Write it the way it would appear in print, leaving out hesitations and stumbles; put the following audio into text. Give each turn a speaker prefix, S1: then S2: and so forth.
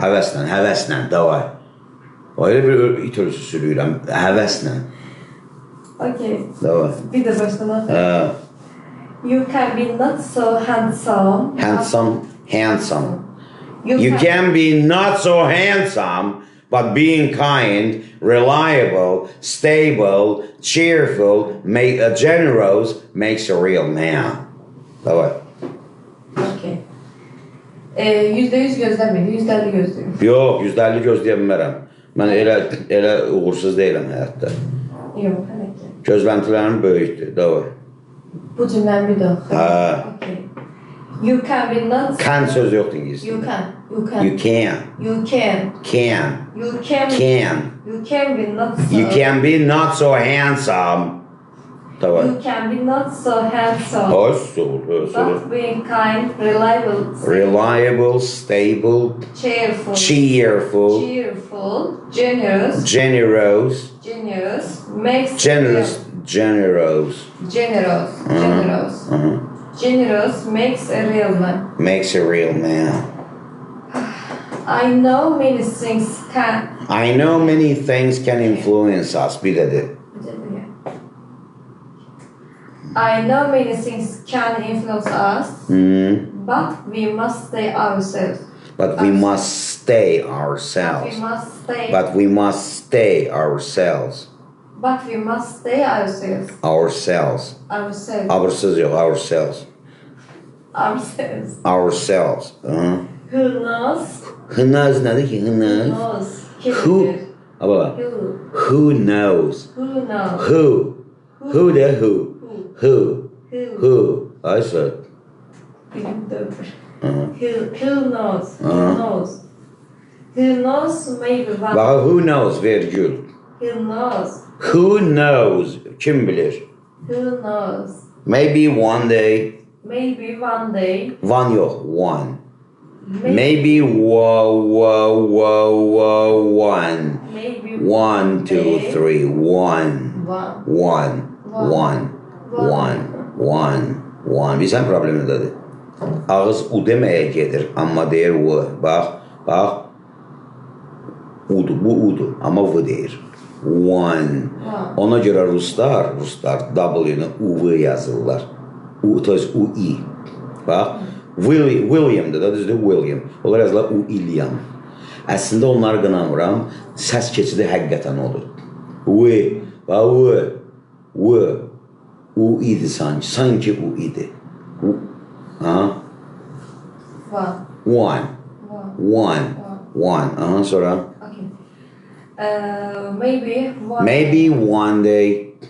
S1: Həvəslə, davay. Öyle bir itörüsü sürüyorum. Həvəslə.
S2: Okay.
S1: Davay.
S2: Bir de baştan. You can be not so handsome.
S1: Handsome. You can be not so handsome, but being kind, reliable, stable, cheerful, generous makes a real man. Davay.
S2: Okay. %100 gözləmir, %50 gözləyir.
S1: Yox, %50 gözləyə bilmərəm. Mən elə uğursuz deyiləm həyatda.
S2: Yox, hələ ki.
S1: Gözləntilərim böyükdür, davay.
S2: Bu cümləni bir daha. Okay. You can be not...
S1: Can söz yoxdur İngilizcə.
S2: You can.
S1: You can.
S2: You can.
S1: Can.
S2: You can.
S1: Can.
S2: You can be not so...
S1: You can be not so handsome. Davay.
S2: You can be not so handsome.
S1: Hoş olur.
S2: But being kind,
S1: reliable, stable,
S2: cheerful,
S1: generous,
S2: makes a real man.
S1: Makes a real man.
S2: I know many things can
S1: influence us. Bir dedi.
S2: I know many things can influence us, but we must stay ourselves.
S1: But we must stay ourselves. Ourselves yok, ourselves. Who knows nedir ki? Who knows? Who de who? I said.
S2: Who knows maybe one.
S1: Bak who knows virgül. Who knows? Kim bilir?
S2: Who knows?
S1: Maybe one day. One yok, one. Maybe one.
S2: Maybe
S1: 1, 2, 3. One. Bilsən problemi nədir? Ağız u deməyə gedir, amma deyir u. Bax. Udur, bu udur, amma v deyir. One. Ona görə ruslar W-nu U-V yazırlar. U-I. Bax. William'dır da, düzdür, William. Onlar yazırlar U-İlyam. Əslində onları qınamıram, səs keçidi həqiqətən olur. U idi sanki u idi. One. Sonra?
S2: Maybe
S1: one day.